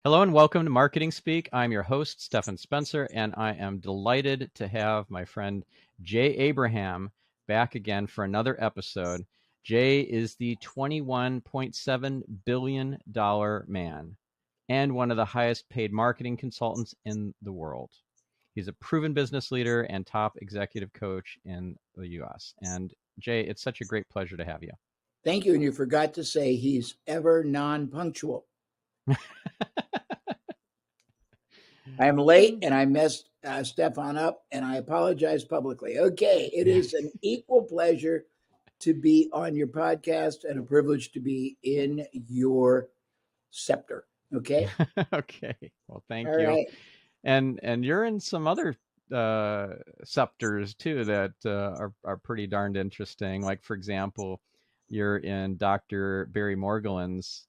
Hello and welcome to Marketing Speak. I'm your host, Stephan Spencer, and I am delighted to have my friend Jay Abraham back again for another episode. Jay is the $21.7 billion man and one of the highest paid marketing consultants in the world. He's a proven business leader and top executive coach in the US. And Jay, it's such a great pleasure to have you. Thank you. And you forgot to say he's ever non-punctual. I am late and I messed Stephan up and I apologize publicly. Okay. It is an equal pleasure to be on your podcast and a privilege to be in your scepter. Okay. Okay. Well, thank All you. right. And you're in some other scepters too that are pretty darned interesting. Like for example, you're in Dr. Barry Morguelan's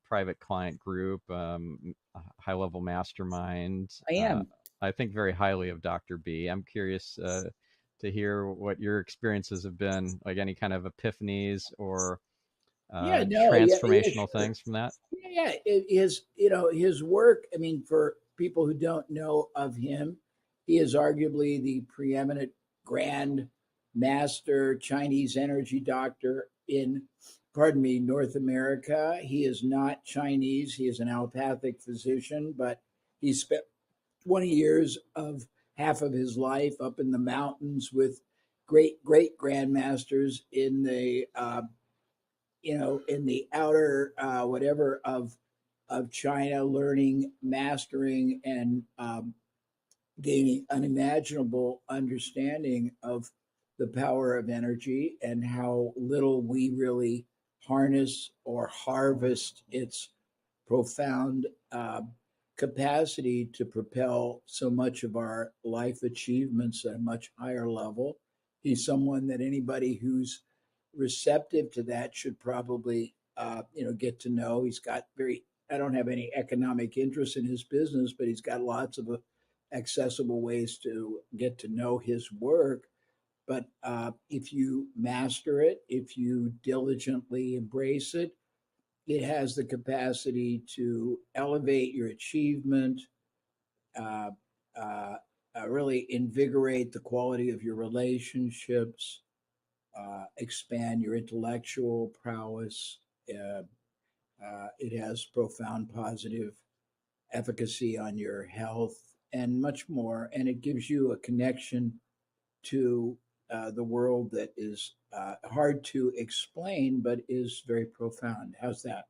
private client group, high level mastermind. I am. I think very highly of Dr. B. I'm curious to hear what your experiences have been, like any kind of epiphanies or Yeah. No. Yeah. transformational Sure. things from that. Yeah. His work. I mean, for people who don't know of him, he is arguably the preeminent grand master Chinese energy doctor in, pardon me, North America. He is not Chinese. He is an allopathic physician, but he spent 20 years of half of his life up in the mountains with great grandmasters in the in the outer whatever of China, learning, mastering, and gaining unimaginable understanding of the power of energy and how little we really harness or harvest its profound capacity to propel so much of our life achievements at a much higher level. He's someone that anybody who's receptive to that should probably get to know. He's got very, I don't have any economic interest in his business, but he's got lots of accessible ways to get to know his work. But if you master it, if you diligently embrace it, it has the capacity to elevate your achievement, uh, uh, really invigorate the quality of your relationships, expand your intellectual prowess. Uh, it has profound positive efficacy on your health and much more. And it gives you a connection to the world that is hard to explain, but is very profound. How's that?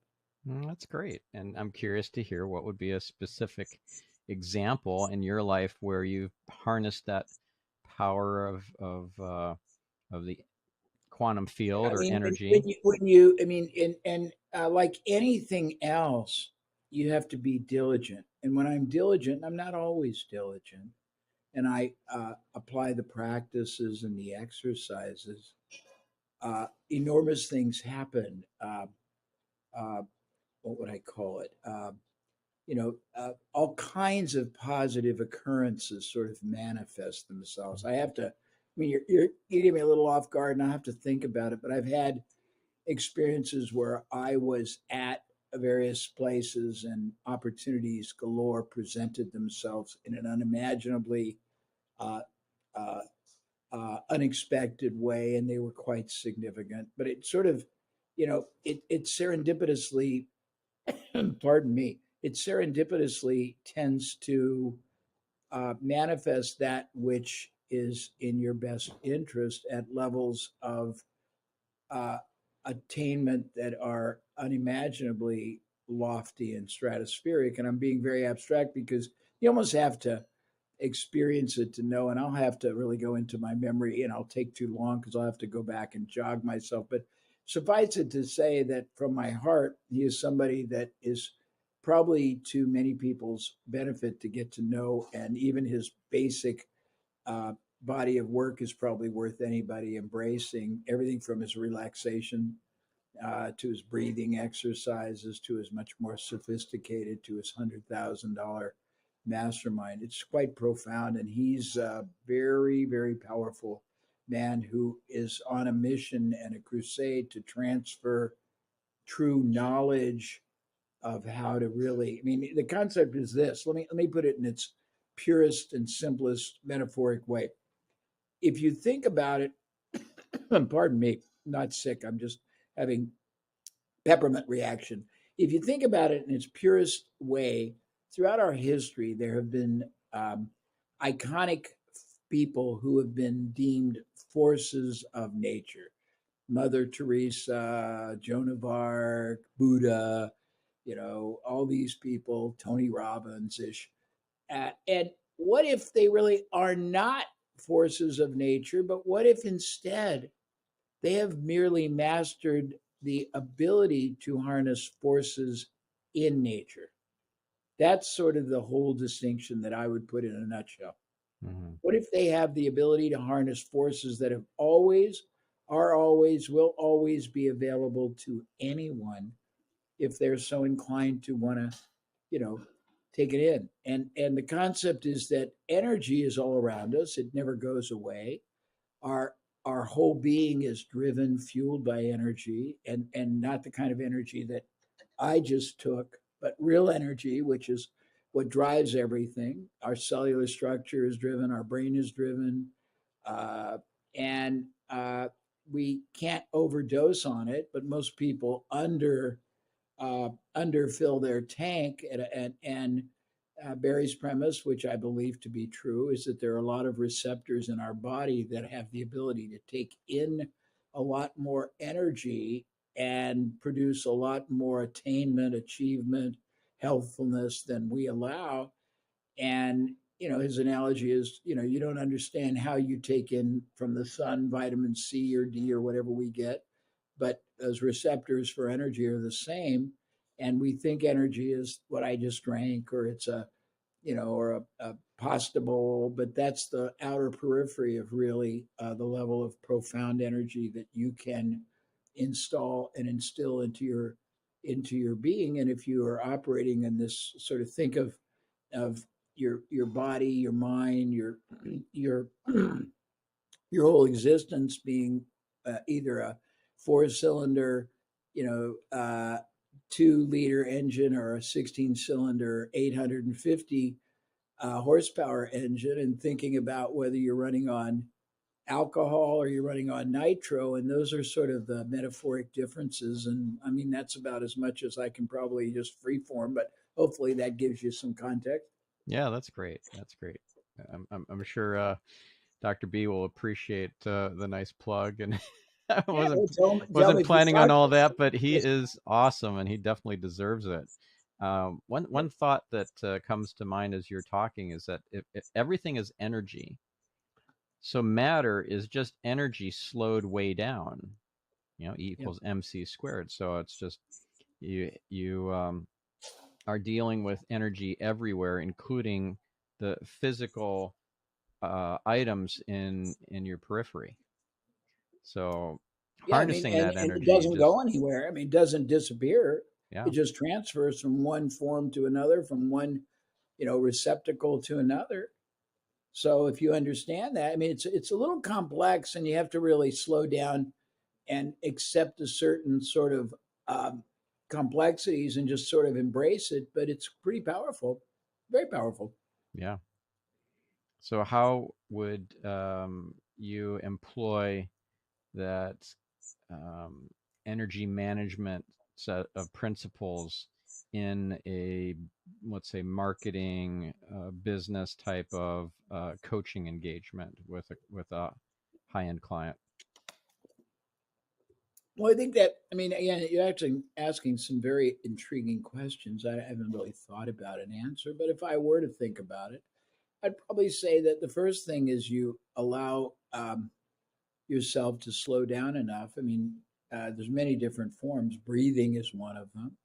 That's great. And I'm curious to hear what would be a specific example in your life where you've harnessed that power of the quantum I field or mean, energy. I mean, like anything else, you have to be diligent. And when I'm diligent, I'm not always diligent. And I apply the practices and the exercises. Enormous things happen. Uh, what would I call it? All kinds of positive occurrences sort of manifest themselves. I have to. I mean, you give me a little off guard, and I have to think about it. But I've had experiences where I was at various places and opportunities galore presented themselves in an unimaginably uh, uh, unexpected way, and they were quite significant. But it sort of, it serendipitously, pardon me, it serendipitously tends to manifest that which is in your best interest at levels of uh, attainment that are unimaginably lofty and stratospheric. And I'm being very abstract because you almost have to experience it to know. And I'll have to really go into my memory, and I'll take too long because I'll have to go back and jog myself. But suffice it to say that from my heart, he is somebody that is probably to many people's benefit to get to know. And even his basic uh, body of work is probably worth anybody embracing. Everything from his relaxation to his breathing exercises to his much more sophisticated to his $100,000 mastermind. It's quite profound, and he's a very, very powerful man who is on a mission and a crusade to transfer true knowledge of how to really. I mean, the concept is this. Let me put it in its purest and simplest metaphoric way. If you think about it, pardon me, I'm not sick. I'm just having peppermint reaction. If you think about it in its purest way, throughout our history, there have been iconic people who have been deemed forces of nature. Mother Teresa, Joan of Arc, Buddha, all these people, Tony Robbins ish. And what if they really are not forces of nature, but what if instead they have merely mastered the ability to harness forces in nature? That's sort of the whole distinction that I would put in a nutshell. Mm-hmm. What if they have the ability to harness forces that have always, are always, will always be available to anyone if they're so inclined to want to, you know, take it in? And the concept is that energy is all around us. It never goes away. Our our whole being is driven, fueled by energy, and not the kind of energy that I just took, but real energy, which is what drives everything. Our cellular structure is driven, our brain is driven, uh, and we can't overdose on it. But most people underfill their tank, and Barry's premise, which I believe to be true, is that there are a lot of receptors in our body that have the ability to take in a lot more energy and produce a lot more attainment, achievement, healthfulness than we allow. And his analogy is, you don't understand how you take in from the sun vitamin C or D or whatever we get, but those receptors for energy are the same. And we think energy is what I just drank, or it's a pasta bowl, but that's the outer periphery of really the level of profound energy that you can install and instill into your being. And if you are operating in this sort of, think of your body, your mind, your your whole existence being either a four-cylinder, 2-liter engine, or a 16-cylinder, 850 horsepower engine, and thinking about whether you're running on alcohol or you're running on nitro. And those are sort of the metaphoric differences. And I mean, that's about as much as I can probably just freeform, but hopefully that gives you some context. Yeah, that's great. That's great. I'm sure Dr. B will appreciate the nice plug, and I Yeah, wasn't tell me wasn't if you planning on talk all to that, but me. he is awesome, and he definitely deserves it. One thought that comes to mind as you're talking is that if everything is energy, so matter is just energy slowed way down. E Yeah. equals mc squared. So it's just you are dealing with energy everywhere, including the physical items in your periphery. So Yeah, I mean, harnessing and, that and it energy doesn't just go anywhere. I mean, it doesn't disappear. It yeah. just transfers from one form to another, from one, receptacle to another. So if you understand that, I mean, it's a little complex, and you have to really slow down and accept a certain sort of um, complexities and just sort of embrace it. But it's pretty powerful, very powerful. Yeah. So how would you employ that um, energy management set of principles in a, let's say, marketing business type of coaching engagement with a high end client? Well, I think that, I mean, again, you're actually asking some very intriguing questions. I haven't really thought about an answer, but if I were to think about it, I'd probably say that the first thing is you allow yourself to slow down enough. I mean, there's many different forms. Breathing is one of them,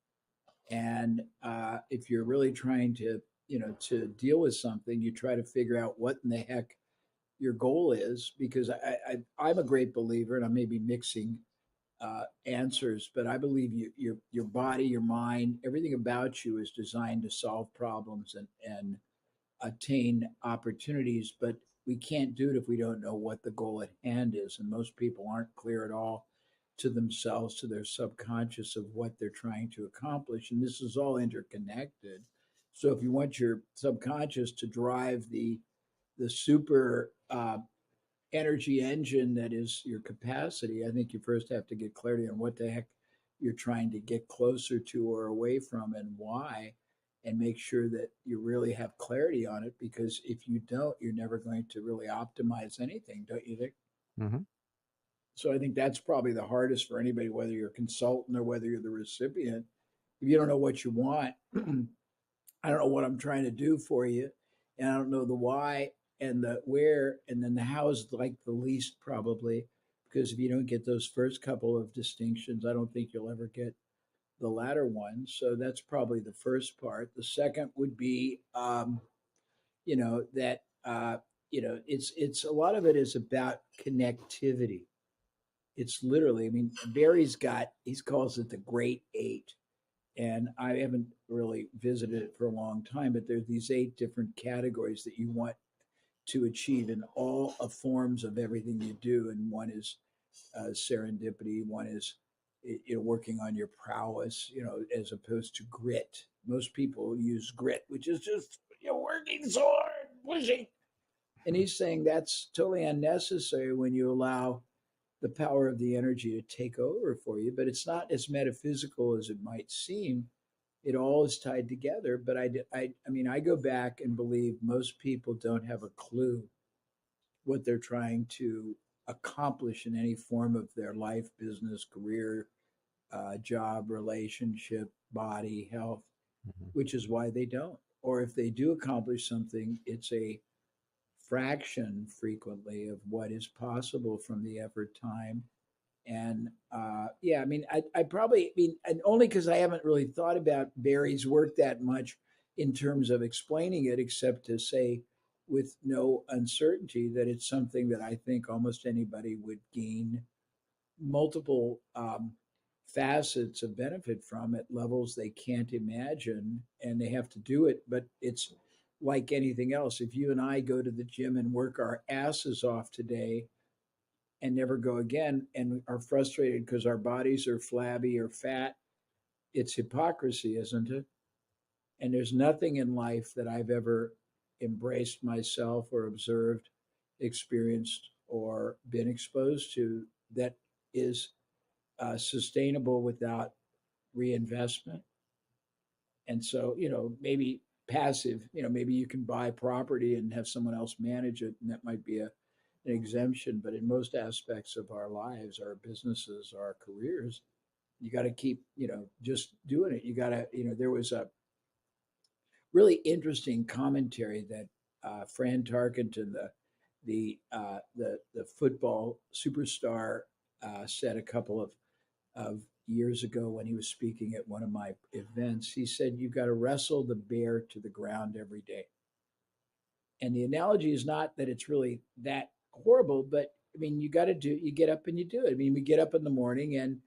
and if you're really trying to deal with something, you try to figure out what in the heck your goal is. Because I'm a great believer, and I may be mixing answers, but I believe your body, your mind, everything about you is designed to solve problems and attain opportunities. But we can't do it if we don't know what the goal at hand is, and most people aren't clear at all. to themselves, to their subconscious of what they're trying to accomplish. And this is all interconnected. So if you want your subconscious to drive the super energy engine that is your capacity, I think you first have to get clarity on what the heck you're trying to get closer to or away from and why, and make sure that you really have clarity on it. Because if you don't, you're never going to really optimize anything, don't you think? Mm-hmm. So I think that's probably the hardest for anybody, whether you're a consultant or whether you're the recipient. If you don't know what you want, I don't know what I'm trying to do for you, and I don't know the why and the where, and then the how is like the least probably, because if you don't get those first couple of distinctions, I don't think you'll ever get the latter one. So that's probably the first part. The second would be, that it's a lot of it is about connectivity. It's literally, I mean, Barry's got, he calls it the Great Eight, and I haven't really visited it for a long time, but there's these eight different categories that you want to achieve in all forms of everything you do. And one is serendipity. One is working on your prowess, as opposed to grit. Most people use grit, which is just working so hard, pushing. And he's saying that's totally unnecessary when you allow the power of the energy to take over for you. But it's not as metaphysical as it might seem. It all is tied together. But I mean, I go back and believe most people don't have a clue what they're trying to accomplish in any form of their life, business, career, job, relationship, body, health, Mm-hmm. which is why they don't. Or if they do accomplish something, it's a fraction frequently of what is possible from the effort, time, and yeah, I mean, I probably, I mean, and only because I haven't really thought about Barry's work that much in terms of explaining it, except to say with no uncertainty that it's something that I think almost anybody would gain multiple facets of benefit from at levels they can't imagine, and they have to do it. But it's like anything else. If you and I go to the gym and work our asses off today, and never go again, and are frustrated because our bodies are flabby or fat, it's hypocrisy, isn't it? And there's nothing in life that I've ever embraced myself or observed, experienced, or been exposed to that is sustainable without reinvestment. And so, maybe passive, maybe you can buy property and have someone else manage it, and that might be an exemption. But in most aspects of our lives, our businesses, our careers, you got to keep, just doing it. You got to, there was a really interesting commentary that Fran Tarkenton, the football superstar, said a couple of years ago when he was speaking at one of my events. He said, "You've got to wrestle the bear to the ground every day." And the analogy is not that it's really that horrible, but I mean, you get up and you do it. I mean, we get up in the morning and,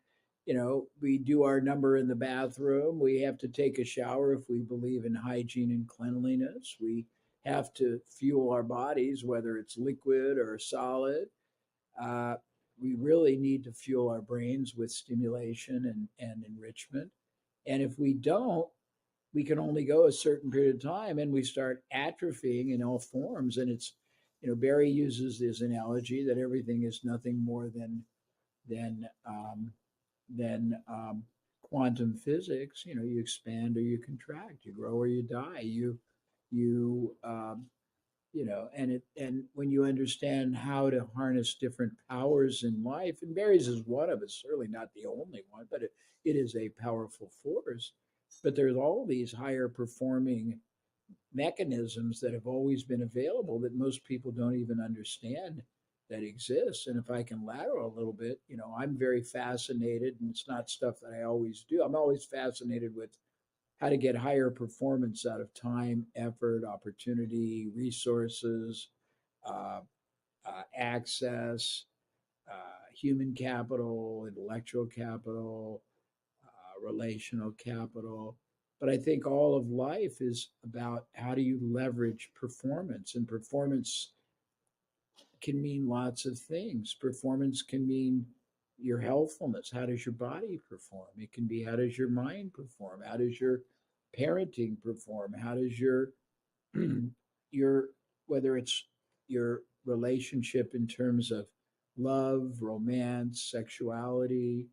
we do our number in the bathroom. We have to take a shower if we believe in hygiene and cleanliness. We have to fuel our bodies, whether it's liquid or solid. Uh, we really need to fuel our brains with stimulation and enrichment. And if we don't, we can only go a certain period of time and we start atrophying in all forms. And it's, Barry uses this analogy that everything is nothing more than um, than quantum physics. You expand or you contract, you grow or you die. You and when you understand how to harness different powers in life, and Barry's is one of us, certainly not the only one, but it is a powerful force. But there's all these higher performing mechanisms that have always been available that most people don't even understand that exists. And if I can lateral a little bit, I'm very fascinated, and it's not stuff that I always do. I'm always fascinated with how to get higher performance out of time, effort, opportunity, resources, uh, access, human capital, intellectual capital, relational capital. But I think all of life is about how do you leverage performance, and performance can mean lots of things. Performance can mean your healthfulness. How does your body perform? It can be, how does your mind perform? How does your parenting perform? How does your your, whether it's your relationship in terms of love, romance, sexuality,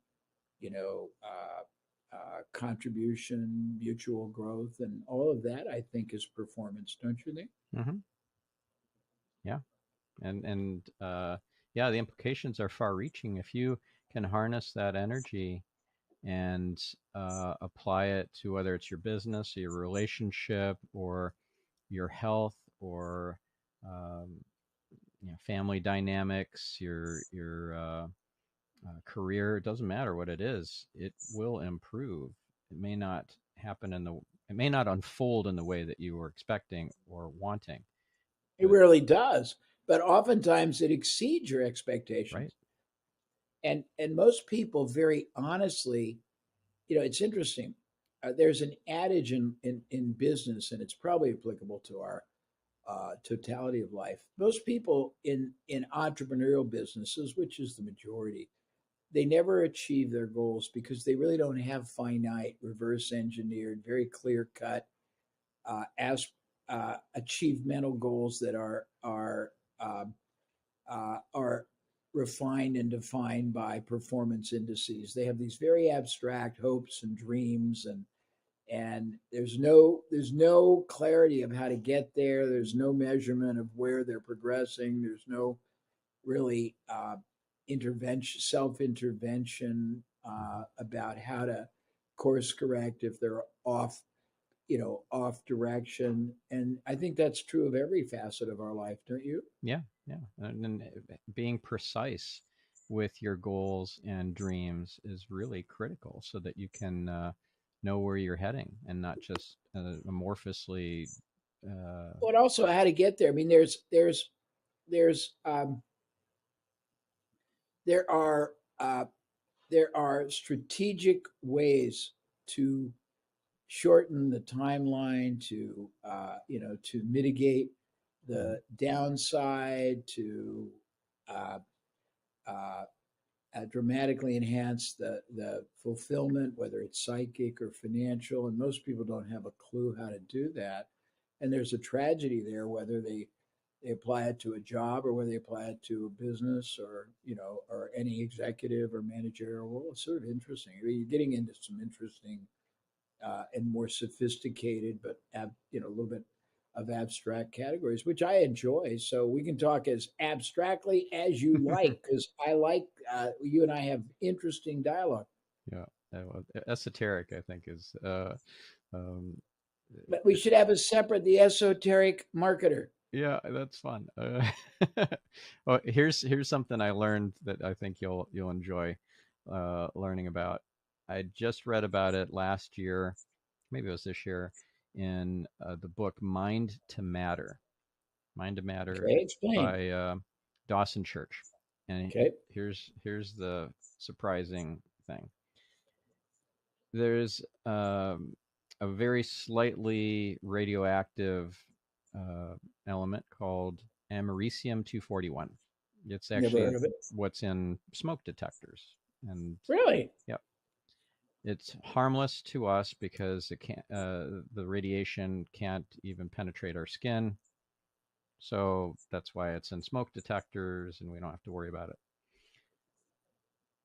contribution, mutual growth, and all of that, I think, is performance. Don't you think? Mm-hmm. Yeah. And yeah, the implications are far-reaching. If you can harness that energy and apply it to whether it's your business or your relationship or your health or um, family dynamics, your career, it doesn't matter what it is, it will improve. It may not happen it may not unfold in the way that you were expecting or wanting, It but really does, but oftentimes it exceeds your right. expectations. And most people, very honestly, it's interesting. There's an adage in business, and it's probably applicable to our totality of life. Most people in entrepreneurial businesses, which is the majority, they never achieve their goals because they really don't have finite, reverse engineered, very clear cut as achievemental goals that are refined and defined by performance indices. They have these very abstract hopes and dreams, and there's no clarity of how to get there. There's no measurement of where they're progressing. There's no really intervention, self intervention about how to course correct if they're off direction. And I think that's true of every facet of our life, don't you? Yeah, yeah. And being precise with your goals and dreams is really critical so that you can know where you're heading and not just amorphously. But also how to get there. I mean, there's there are uh, there are strategic ways to shorten the timeline, to mitigate Mhm. the downside, to uh, uh, dramatically enhance the fulfillment, whether it's psychic or financial. And most people don't have a clue how to do that. And there's a tragedy there, whether they apply it to a job or whether they apply it to a business or any executive or managerial role. It's sort of interesting. I mean, you're getting into some interesting and more sophisticated, but a little bit of abstract categories, which I enjoy. So we can talk as abstractly as you like, because I like you and I have interesting dialogue. Yeah, esoteric, I think, is um, But we should have a separate the esoteric marketer. yeah, that's fun. Well, here's something I learned that I think you'll enjoy learning about. I just read about it last year, maybe it was this year, in the book Mind to Matter. Mind to Matter Okay, explain. by Dawson Church. And Okay, here's the surprising thing. There's a very slightly radioactive uh, element called americium 241. It's never actually heard of it. what's in smoke detectors, and Really? yep, it's harmless to us because it can't. The radiation can't even penetrate our skin, so that's why it's in smoke detectors, and we don't have to worry about it.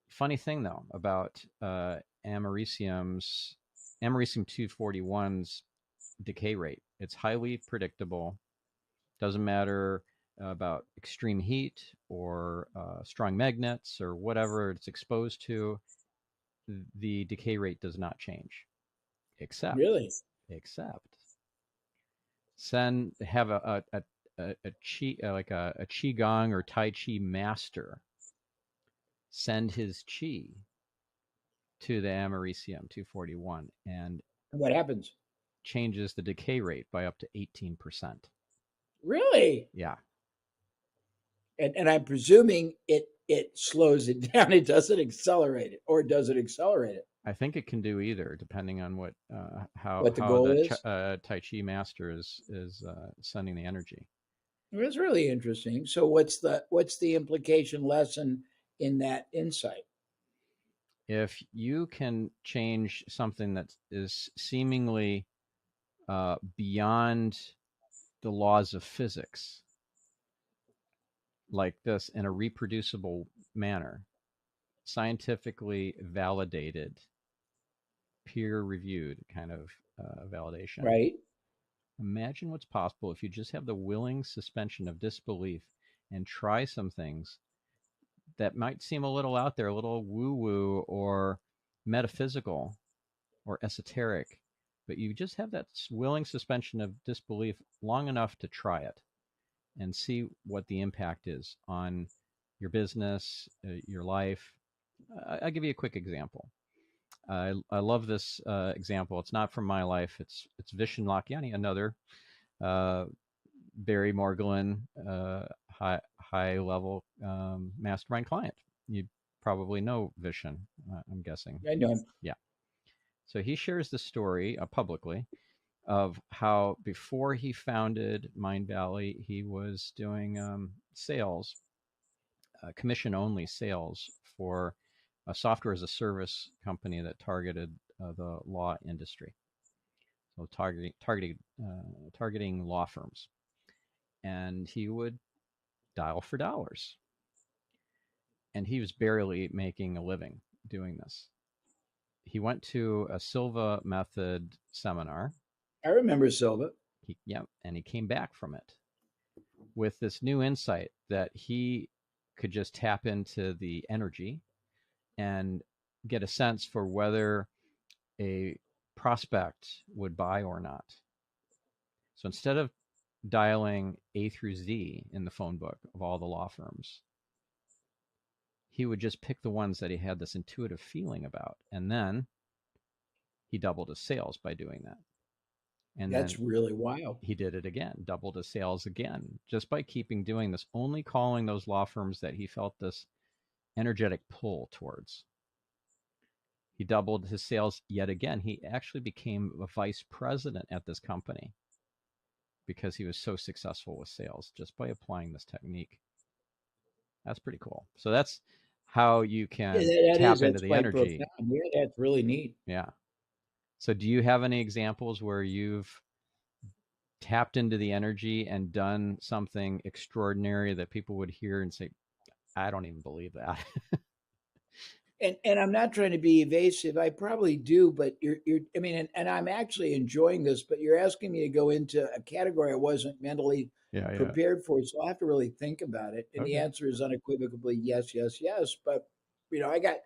Funny thing though about americium's americium 241's decay rate. It's highly predictable. Doesn't matter about extreme heat or strong magnets or whatever it's exposed to. The decay rate does not change, except Really? except send have a chi like a qigong or tai chi master send his chi to the americium 241 and And what happens? changes the decay rate by up to 18%. Really? Yeah, And I'm presuming it slows it down. It doesn't accelerate it, or does it accelerate it? I think it can do either, depending on what What the how goal the is? Tai Chi master is sending the energy. It's really interesting. So what's the implication lesson in that insight? if you can change something that is seemingly beyond the laws of physics, like this, in a reproducible manner, scientifically validated, peer reviewed kind of validation. Right. Imagine what's possible if you just have the willing suspension of disbelief and try some things that might seem a little out there, a little woo woo or metaphysical or esoteric, but you just have that willing suspension of disbelief long enough to try it and see what the impact is on your business, your life. I'll give you a quick example. I love this example. It's not from my life. It's Vishen Lakhiani, another uh, Barry Morgulin high level mastermind client. You probably know Vishen, I'm guessing. I know. Yeah. So he shares the story publicly of how before he founded Mind Valley, he was doing sales, commission only sales for a software as a service company that targeted the law industry. So targeting law firms, and he would dial for dollars, and he was barely making a living doing this. He went to a Silva method seminar. I remember Silva. And he came back from it with this new insight that he could just tap into the energy and get a sense for whether a prospect would buy or not. So instead of dialing A through Z in the phone book of all the law firms, he would just pick the ones that he had this intuitive feeling about. And then he doubled his sales by doing that. And That's then really wild. he did it again, doubled his sales again, just by keeping doing this, only calling those law firms that he felt this energetic pull towards. He doubled his sales yet again. He actually became a vice president at this company because he was so successful with sales just by applying this technique. That's pretty cool. So that's how you Yeah, can tap into that's the quite energy. profound. Yeah, that's really neat. Yeah. So do you have any examples where you've tapped into the energy and done something extraordinary that people would hear and say, I don't even believe that? And I'm not trying to be evasive. I probably do, but you're I mean, and I'm actually enjoying this, but you're asking me to go into a category I wasn't mentally Yeah, yeah. prepared for, so I have to really think about it. And the Okay. answer is unequivocally yes, yes, yes. But I got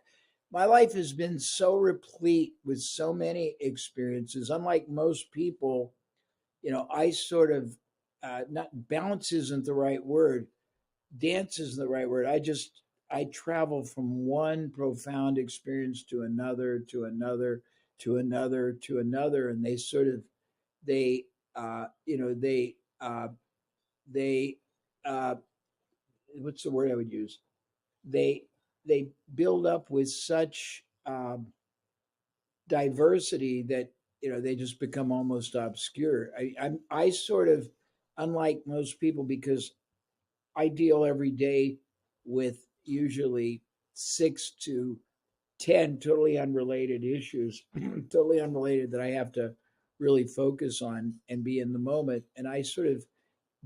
my life has been so replete with so many experiences. Unlike most people, I sort of not balance isn't the right word, dance isn't the right word. I travel from one profound experience to another, to another, to another, to another, and they sort of they you know they uh, what's the word I would use? They they build up with such diversity that they just become almost obscure. I sort of, unlike most people, because I deal every day with usually 6 to 10 totally unrelated issues, totally unrelated, that I have to really focus on and be in the moment. And I sort of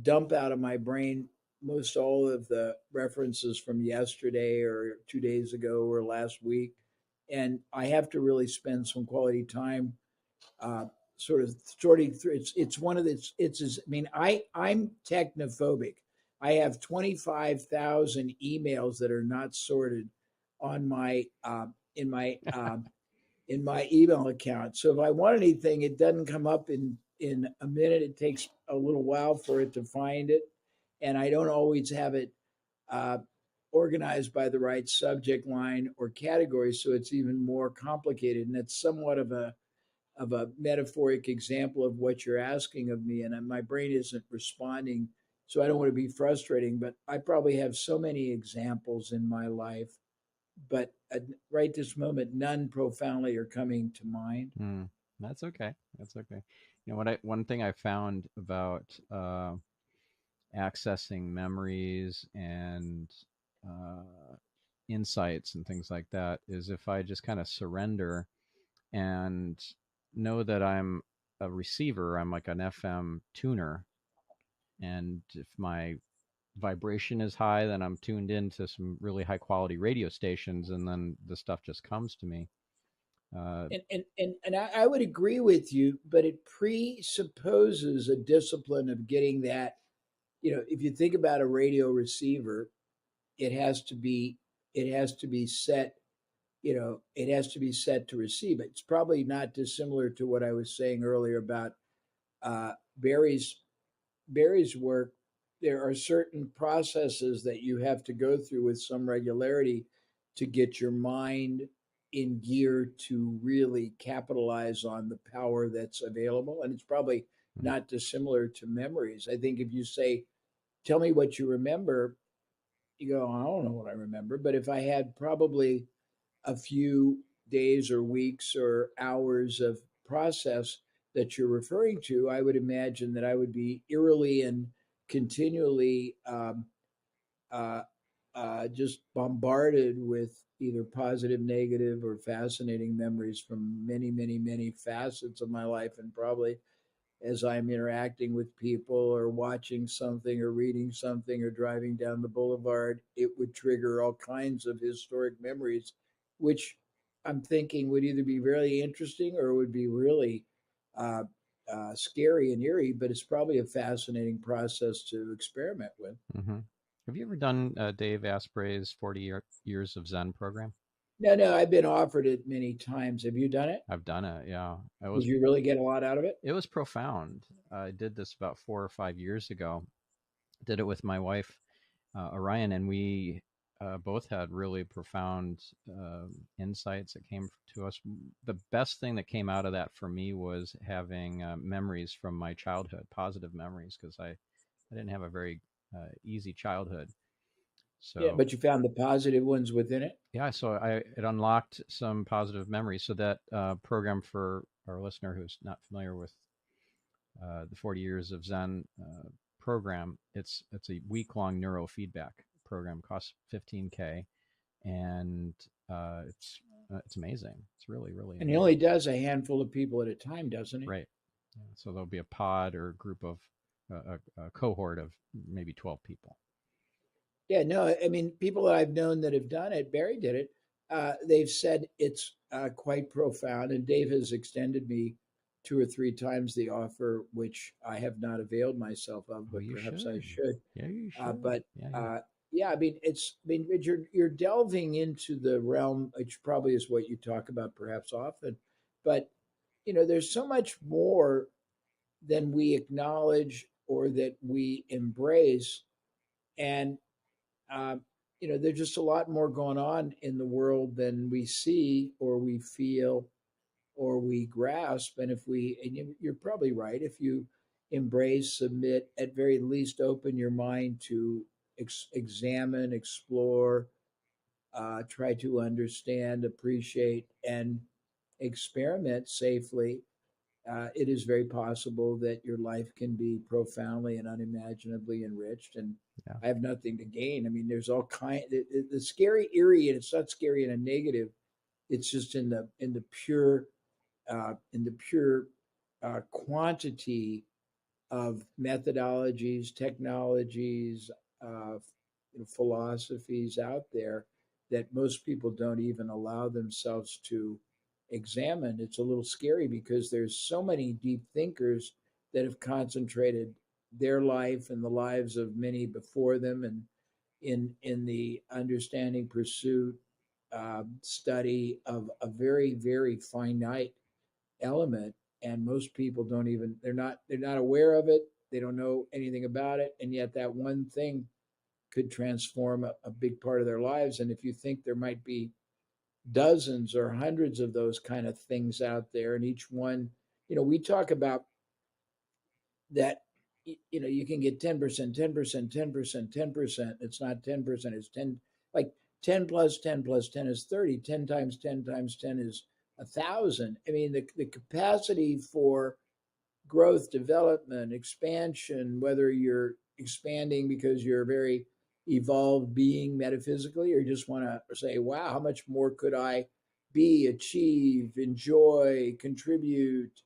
dump out of my brain most all of the references from yesterday or 2 days ago or last week. And I have to really spend some quality time uh, sort of sorting through. It's one of the I mean, I'm technophobic. I have 25,000 emails that are not sorted on my in my email account. So if I want anything, it doesn't come up in a minute. It takes a little while for it to find it, and I don't always have it uh, organized by the right subject line or category. So it's even more complicated, and it's somewhat of a metaphoric example of what you're asking of me, and my brain isn't responding. So I don't want to be frustrating, but I probably have so many examples in my life, but right this moment, none profoundly are coming to mind. Hmm. That's okay. That's okay. One thing I found about accessing memories and uh, insights and things like that is if I just kind of surrender and know that I'm a receiver. I'm like an FM tuner, and if my vibration is high, then I'm tuned into some really high quality radio stations, and then the stuff just comes to me. Uh, And I would agree with you, but it presupposes a discipline of getting that. If you think about a radio receiver, it has to be it has to be set. It has to be set to receive it. It's probably not dissimilar to what I was saying earlier about uh, Barry's Barry's work. There are certain processes that you have to go through with some regularity to get your mind in gear to really capitalize on the power that's available. And it's probably not dissimilar to memories. I think if you say, tell me what you remember, you go, I don't know what I remember. But if I had probably a few days or weeks or hours of process that you're referring to, I would imagine that I would be eerily and continually uh, just bombarded with either positive, negative, or fascinating memories from many, many, many facets of my life, and probably as I'm interacting with people or watching something or reading something or driving down the boulevard, it would trigger all kinds of historic memories, which I'm thinking would either be very interesting or would be really uh, scary and eerie, but it's probably a fascinating process to experiment with. mm-hmm. Have you ever done Dave Asprey's 40 years of Zen program? No, no, I've been offered it many times. Have you done it? I've done it. Yeah, Did you really get a lot out of it? it was profound. I did this about 4 or 5 years ago. Did it with my wife, Orion, and we both had really profound insights that came to us. The best thing that came out of that for me was having memories from my childhood, positive memories, because I didn't have a very easy childhood. Yeah, So but you found the positive ones within it. yeah, so it unlocked some positive memories. So that program, for our listener who's not familiar with the 40 Years of Zen program, it's a week long neurofeedback program, costs 15K, and it's amazing. It's really really And he amazing. only does a handful of people at a time, doesn't he? Right. Yeah, so there'll be a pod or a group of a cohort of maybe 12 people. Yeah, no, I mean, people that I've known that have done it, Barry did it, they've said it's quite profound. And Dave has extended me two or three times the offer, which I have not availed myself of, Oh, but you perhaps I should. should. Yeah, you should. But Yeah, yeah. yeah, I mean, you're delving into the realm, which probably is what you talk about perhaps often. But there's so much more than we acknowledge or that we embrace, and um, there's just a lot more going on in the world than we see or we feel or we grasp. And you're probably right, if you embrace, submit, at very least, open your mind to examine, explore, try to understand, appreciate, and experiment safely, it is very possible that your life can be profoundly and unimaginably enriched. And Yeah. I have nothing to gain. I mean, there's all kind the scary, eerie, and it's not scary in a negative. It's just in the pure quantity of methodologies, technologies, uh, philosophies out there that most people don't even allow themselves to examine. It's a little scary because there's so many deep thinkers that have concentrated their life and the lives of many before them, and in the understanding, pursuit, study of a very, very finite element. And most people don't even they're not aware of it, they don't know anything about it, and yet that one thing could transform a big part of their lives. And if you think there might be dozens or hundreds of those kind of things out there, and each one, we talk about that, you can get 10%, 10%, 10%, 10%. It's not 10%, it's 10. Like 10 plus 10 plus 10 is 30. 10 times 10 times 10 is 1,000. I mean, the capacity for growth, development, expansion, whether you're expanding because you're very evolved being metaphysically, or just want to say, wow, how much more could I be, achieve, enjoy, contribute,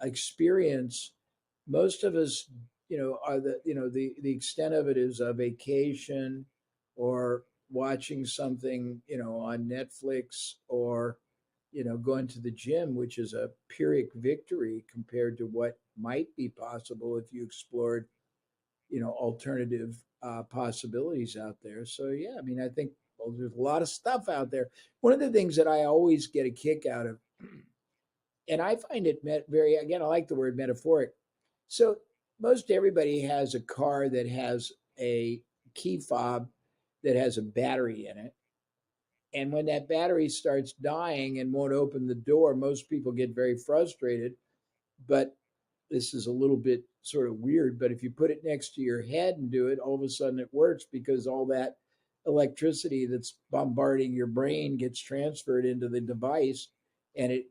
experience? Most of us, are the extent of it is a vacation, or watching something, on Netflix, or going to the gym, which is a Pyrrhic victory compared to what might be possible if you explored, alternative possibilities out there. So yeah, I mean, I think, well, there's a lot of stuff out there. One of the things that I always get a kick out of, and I find it very, again, I like the word metaphoric. So most everybody has a car that has a key fob that has a battery in it. And when that battery starts dying and won't open the door, most people get very frustrated. But this is a little bit sort of weird, but if you put it next to your head and do it, all of a sudden it works, because all that electricity that's bombarding your brain gets transferred into the device, and it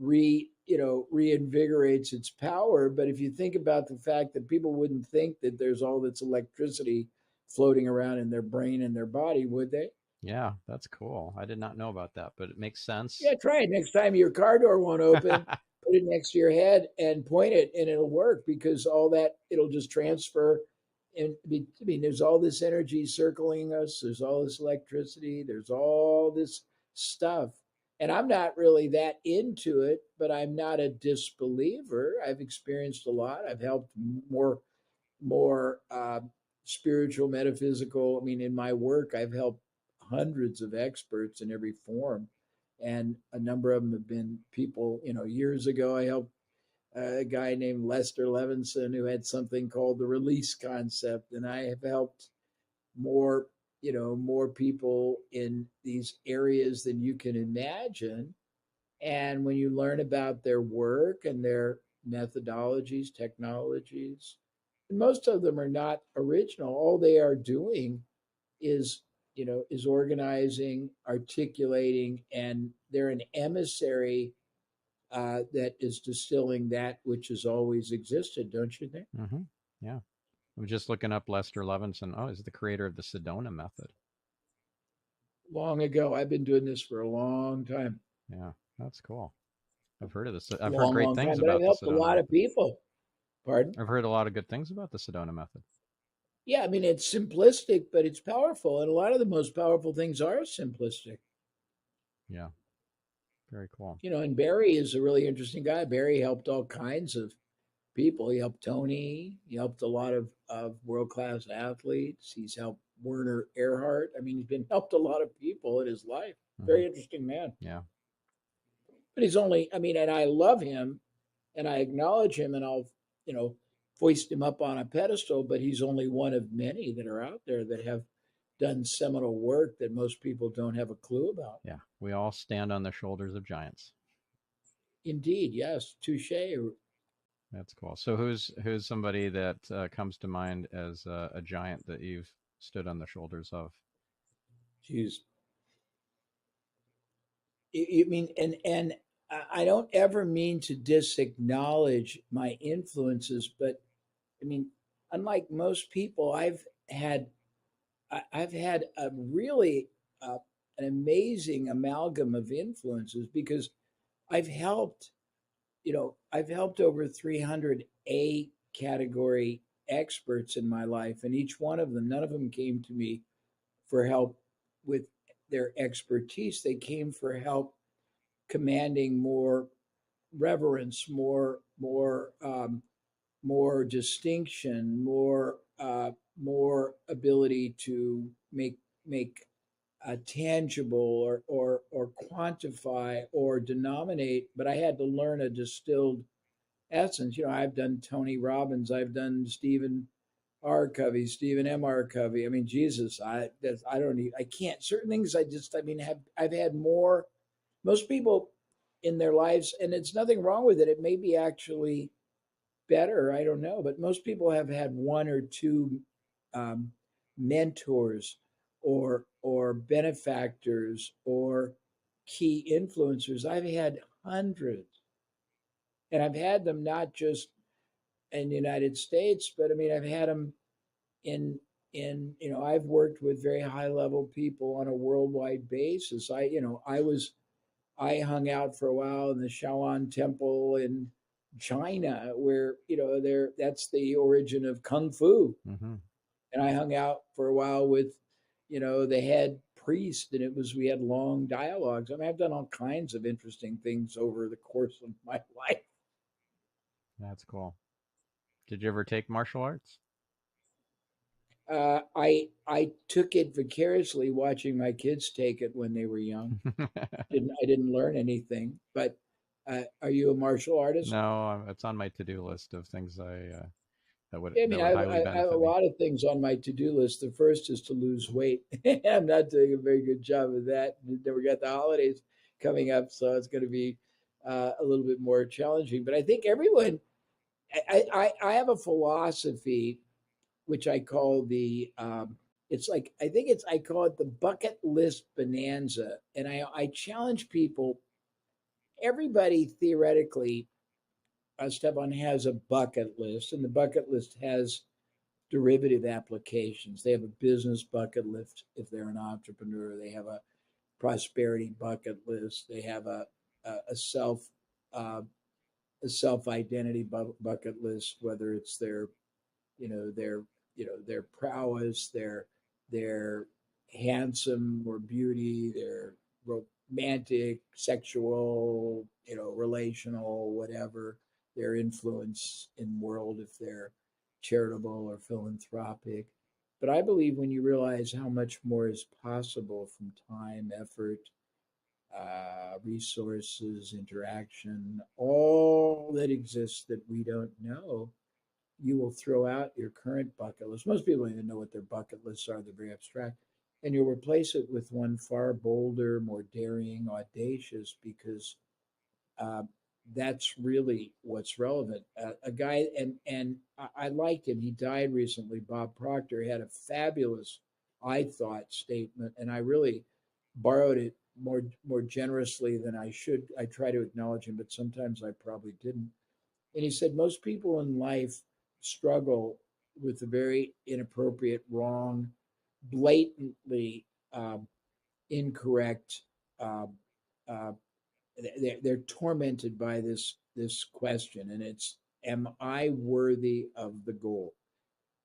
reinvigorates its power. But if you think about the fact that people wouldn't think that there's all this electricity floating around in their brain and their body, would they? Yeah, that's cool. I did not know about that, but it makes sense. Yeah, try it next time your car door won't open. Put it next to your head and point it, and it'll work, because all that, it'll just transfer. And I mean, there's all this energy circling us. There's all this electricity. There's all this stuff, and I'm not really that into it, but I'm not a disbeliever. I've experienced a lot. I've helped more spiritual, metaphysical. I mean, in my work, I've helped hundreds of experts in every form, and a number of them have been people. Years ago, I helped a guy named Lester Levinson, who had something called the release concept, and I have helped more, more people in these areas than you can imagine. And when you learn about their work and their methodologies, technologies, and most of them are not original. All they are doing is, is organizing, articulating, and they're an emissary that is distilling that which has always existed, don't you think? Mm-hmm. Yeah. I'm just looking up Lester Levinson. Oh, he's the creator of the Sedona method. Long ago, I've been doing this for a long time, Yeah, that's cool. I've heard of this. I've heard long, great long things time, but I've about the helped a Sedona lot of method. people. Pardon? I've heard a lot of good things about the Sedona method. Yeah, I mean, it's simplistic, but it's powerful. And a lot of the most powerful things are simplistic. Yeah, very cool. And Barry is a really interesting guy. Barry helped all kinds of people. He helped Tony. He helped a lot of world class athletes. He's helped Werner Erhard. I mean, he's been helped a lot of people in his life. Mm-hmm. Very interesting man. Yeah. But he's only, I mean, and I love him and I acknowledge him, and I'll, foist him up on a pedestal, but he's only one of many that are out there that have done seminal work that most people don't have a clue about. Yeah. We all stand on the shoulders of giants. Indeed, yes, touche. That's cool. So who's somebody that comes to mind as a giant that you've stood on the shoulders of? Jeez, you mean, and I don't ever mean to disacknowledge my influences, but I mean, unlike most people, I've had a really an amazing amalgam of influences, because I've helped, I've helped over 300 A category experts in my life, and each one of them, none of them came to me for help with their expertise. They came for help commanding more reverence, more distinction, more ability to make tangible, or quantify or denominate. But I had to learn a distilled essence. I've done Tony Robbins, I've done Stephen M. R. Covey. I mean, Jesus, I don't need, I can't, certain things I mean, I've had more, most people in their lives, and it's nothing wrong with it. It may be actually better, I don't know, but most people have had one or two um, mentors, or benefactors, or key influencers. I've had hundreds, and I've had them not just in the United States, but I mean, I've had them in I've worked with very high level people on a worldwide basis. I hung out for a while in the Shaolin Temple in China, where there that's the origin of kung fu. Mm-hmm. And I hung out for a while with the head priest, and we had long dialogues. I mean, I've done all kinds of interesting things over the course of my life. That's cool. Did you ever take martial arts? I took it vicariously watching my kids take it when they were young. I didn't learn anything, but are you a martial artist? No, it's on my to-do list of things that would Yeah, I mean, that would highly I have a benefit me. lot of things on my to-do list. The first is to lose weight. I'm not doing a very good job of that. We got the holidays coming up, so it's going to be a little bit more challenging. But I think everyone, I have a philosophy which I call it's like I call it the bucket list bonanza, and I challenge people. Everybody theoretically, Stefan, has a bucket list, and the bucket list has derivative applications. They have a business bucket list if they're an entrepreneur. They have a prosperity bucket list. They have a self uh, a self identity bucket list, whether it's their their prowess, their handsome or beauty, their romantic, sexual, relational, whatever, their influence in world if they're charitable or philanthropic. But I believe when you realize how much more is possible from time, effort, resources, interaction, all that exists that we don't know, you will throw out your current bucket list. Most people don't even know what their bucket lists are, they're very abstract. And you'll replace it with one far bolder, more daring, audacious, because uh, that's really what's relevant. A guy, and I liked him. He died recently. Bob Proctor had a fabulous, I thought, statement, and I really borrowed it more generously than I should. I try to acknowledge him, but sometimes I probably didn't. And he said most people in life struggle with the very inappropriate, wrong, blatantly incorrect. Uh, uh, they're tormented by this question, and it's, "Am I worthy of the goal?"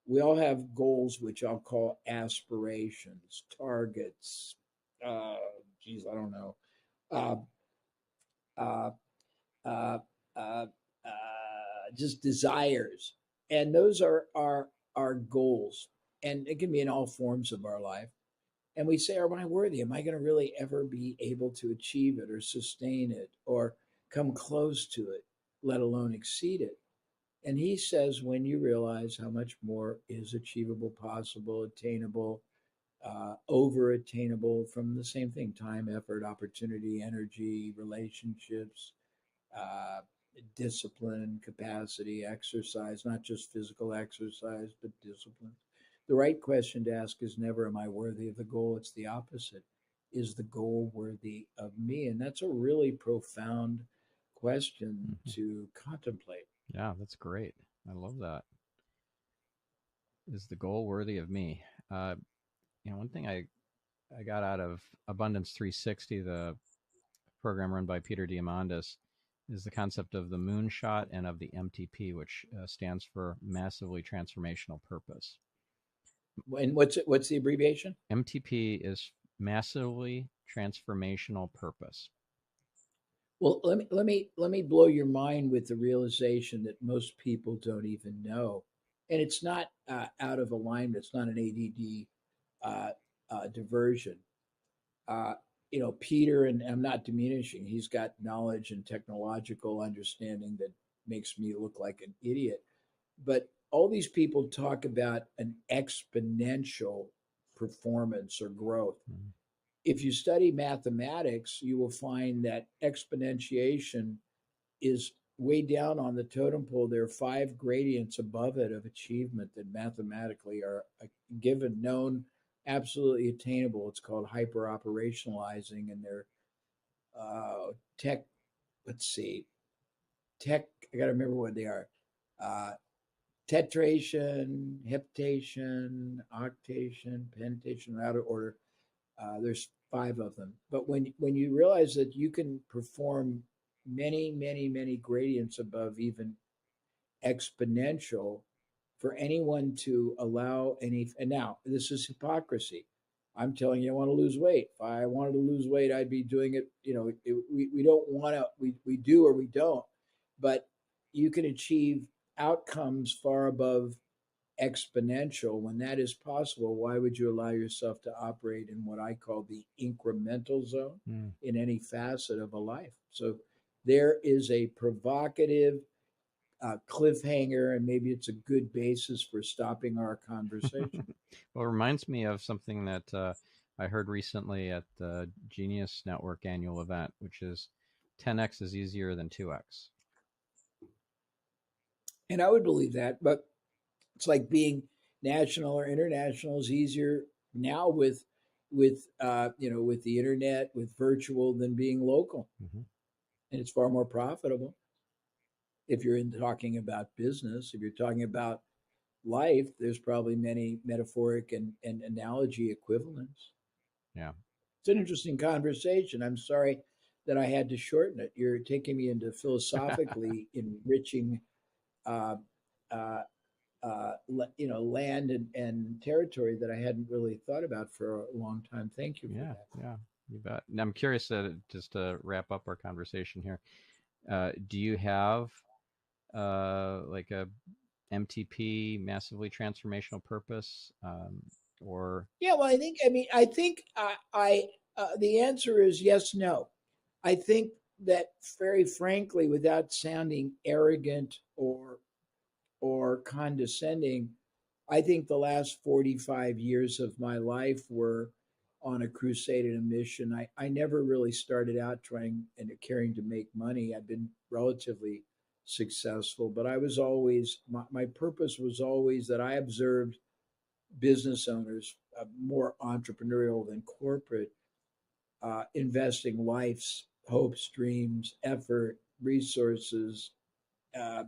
We all have goals, which I'll call aspirations, targets. Uh, Geez, I don't know. Uh, uh, uh, uh, just desires, and those are our goals, and it can be in all forms of our life. And we say, "Am I worthy? Am I going to really ever be able to achieve it or sustain it or come close to it, let alone exceed it?" And he says, when you realize how much more is achievable, possible, attainable, over attainable from the same thing: time, effort, opportunity, energy, relationships, uh, discipline, capacity, exercise, not just physical exercise, but discipline. The right question to ask is never, "Am I worthy of the goal?" It's the opposite. Is the goal worthy of me? And that's a really profound question Mm-hmm. to contemplate. Yeah, that's great. I love that. Is the goal worthy of me? Uh, one thing I got out of Abundance 360, the program run by Peter Diamandis, is the concept of the moonshot and of the MTP, which stands for massively transformational purpose. And what's the abbreviation? MTP is massively transformational purpose. Well, let me blow your mind with the realization that most people don't even know, and it's not out of alignment. It's not an ADD diversion. Uh, Peter, and I'm not diminishing. He's got knowledge and technological understanding that makes me look like an idiot. But all these people talk about an exponential performance or growth. Mm-hmm. If you study mathematics, you will find that exponentiation is way down on the totem pole. There are five gradients above it of achievement that mathematically are given, known, absolutely attainable. It's called hyper operationalizing, and they're tech. Let's see, tech. I got to remember what they are. Uh, tetration, heptation, octation, pentation, out of order. There's five of them. But when you realize that you can perform many gradients above even exponential, for anyone to allow any, and now this is hypocrisy. I'm telling you, I want to lose weight. If I wanted to lose weight, I'd be doing it. We don't want to, we do or we don't, but you can achieve outcomes far above exponential. When that is possible, why would you allow yourself to operate in what I call the incremental zone in any facet of a life? So there is a provocative cliffhanger, and maybe it's a good basis for stopping our conversation. Well, it reminds me of something that I heard recently at the Genius Network annual event, which is 10x is easier than 2x. And I would believe that, but it's like being national or international is easier now with the internet, with virtual, than being local, and it's far more profitable. If you're talking about business, if you're talking about life, there's probably many metaphoric and analogy equivalents. Yeah. It's an interesting conversation. I'm sorry that I had to shorten it. You're taking me into philosophically enriching, uh, uh, land and territory that I hadn't really thought about for a long time. Thank you for Yeah. that. Yeah. You bet. And I'm curious, just to wrap up our conversation here, do you have like a MTP, massively transformational purpose, or Yeah, well, the answer is yes, no. I think that, very frankly, without sounding arrogant or condescending, I think the last 45 years of my life were on a crusade and a mission. I never really started out trying and caring to make money. I've been relatively successful, but I was always, my purpose was always that I observed business owners, more entrepreneurial than corporate, investing life's hopes, dreams, effort, resources, uh,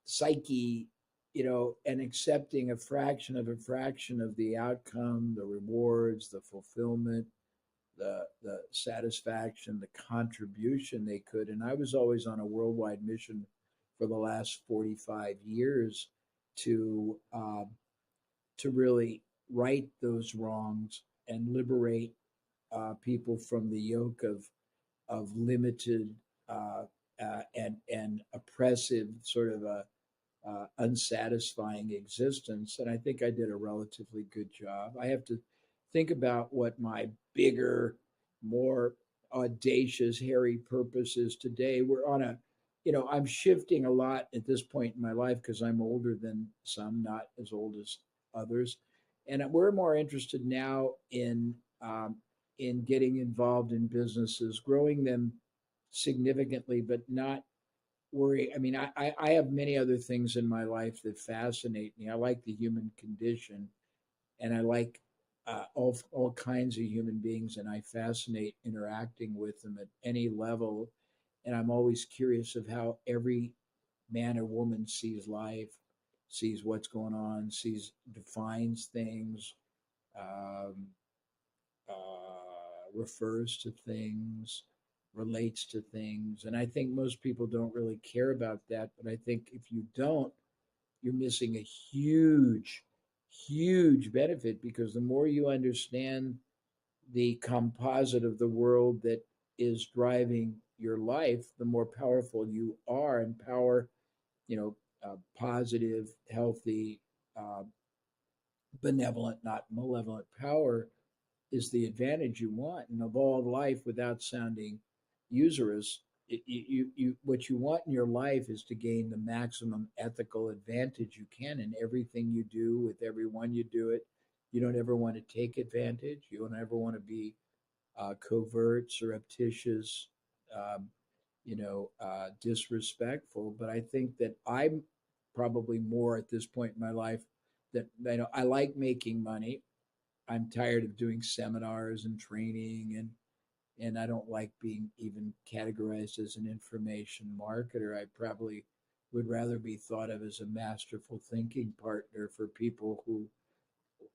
psyche, and accepting a fraction of the outcome, the rewards, the fulfillment, the satisfaction, the contribution they could. And I was always on a worldwide mission for the last 45 years to really right those wrongs and liberate people from the yoke of limited and oppressive sort of a unsatisfying existence. And I think I did a relatively good job. I have to think about what my bigger, more audacious, hairy purpose is today. We're on a, I'm shifting a lot at this point in my life because I'm older than some, not as old as others. And we're more interested now in getting involved in businesses, growing them significantly, but not worry. I mean, I have many other things in my life that fascinate me. I like the human condition, and I like all kinds of human beings, and I fascinate interacting with them at any level. And I'm always curious of how every man or woman sees life, sees what's going on, defines things, um, refers to things, relates to things. And I think most people don't really care about that. But I think if you don't, you're missing a huge benefit, because the more you understand the composite of the world that is driving your life, the more powerful you are. And power, positive, healthy, uh, benevolent, not malevolent power, is the advantage you want. And of all life, without sounding usurious, what you want in your life is to gain the maximum ethical advantage you can in everything you do, with everyone you do it. You don't ever want to take advantage. You don't ever want to be covert, surreptitious, um, disrespectful. But I think that I'm probably more at this point in my life that I like making money. I'm tired of doing seminars and training, and I don't like being even categorized as an information marketer. I probably would rather be thought of as a masterful thinking partner for people who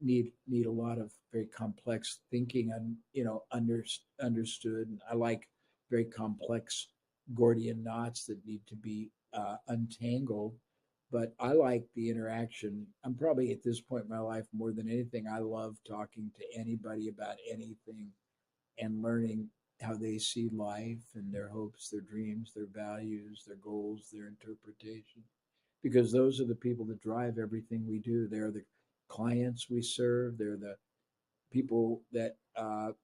need a lot of very complex thinking and understood. And I like very complex Gordian knots that need to be untangled. But I like the interaction. I'm probably at this point in my life more than anything. I love talking to anybody about anything and learning how they see life and their hopes, their dreams, their values, their goals, their interpretation. Because those are the people that drive everything we do. They're the clients we serve. They're the people that are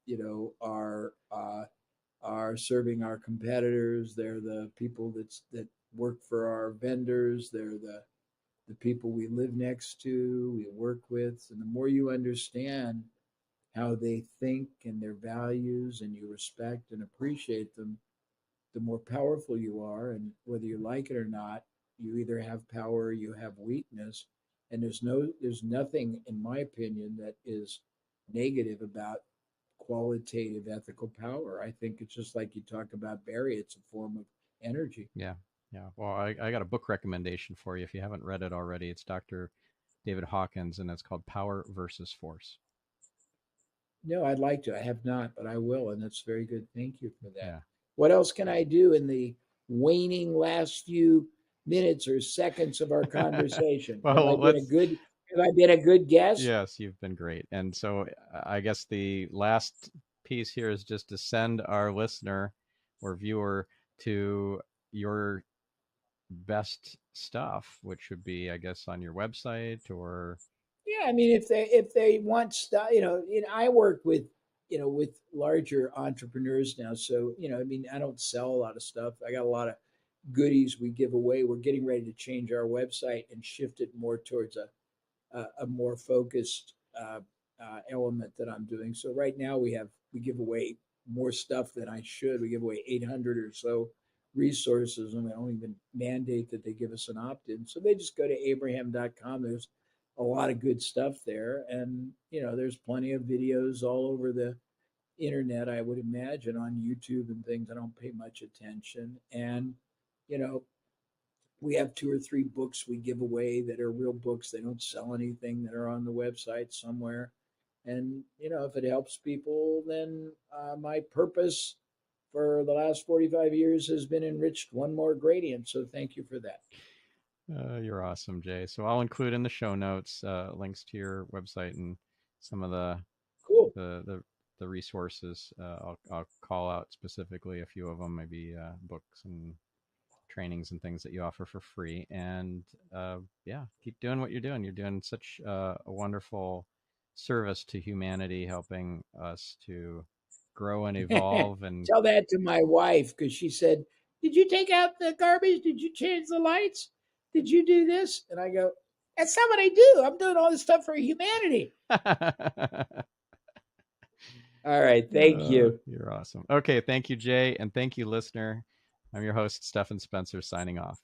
serving our competitors. They're the people that work for our vendors. They're the people we live next to, we work with. And the more you understand how they think and their values, and you respect and appreciate them, the more powerful you are. And whether you like it or not, you either have power or you have weakness. And there's nothing, in my opinion, that is negative about qualitative ethical power. I think it's just like you talk about Barry, it's a form of energy. Yeah. Yeah. Well, I got a book recommendation for you if you haven't read it already. It's Dr. David Hawkins, and it's called Power versus Force. No, I'd like to. I have not, but I will. And that's very good. Thank you for that. Yeah. What else can I do in the waning last few minutes or seconds of our conversation? Have I Well, been a good guest? yes, you've been great. And so I guess the last piece here is just to send our listener or viewer to your best stuff, which would be, I guess, on your website or. Yeah, I mean, if they want stuff, I work with with larger entrepreneurs now. So I mean, I don't sell a lot of stuff. I got a lot of goodies we give away. We're getting ready to change our website and shift it more towards a more focused element that I'm doing. So right now we give away more stuff than I should. We give away 800 or so resources, and we don't even mandate that they give us an opt-in. So they just go to abraham.com. There's a lot of good stuff there, and there's plenty of videos all over the internet. I would imagine on YouTube and things. I don't pay much attention, and you know we have 2 or 3 books we give away that are real books. They don't sell anything, that are on the website somewhere. And, if it helps people, then my purpose for the last 45 years has been enriched one more gradient. So thank you for that. You're awesome, Jay. So I'll include in the show notes links to your website and some of Cool. the resources. I'll call out specifically a few of them, maybe books and trainings and things that you offer for free. And yeah, keep doing what you're doing. You're doing such a wonderful service to humanity, helping us to grow and evolve. And Tell that to my wife, because she said, "Did you take out the garbage? Did you change the lights? Did you do this?" And I go, "That's not what I do. I'm doing all this stuff for humanity." All right. Thank you. You're awesome. Okay, thank you, Jay, and thank you, listener. I'm your host, Stephan Spencer, signing off.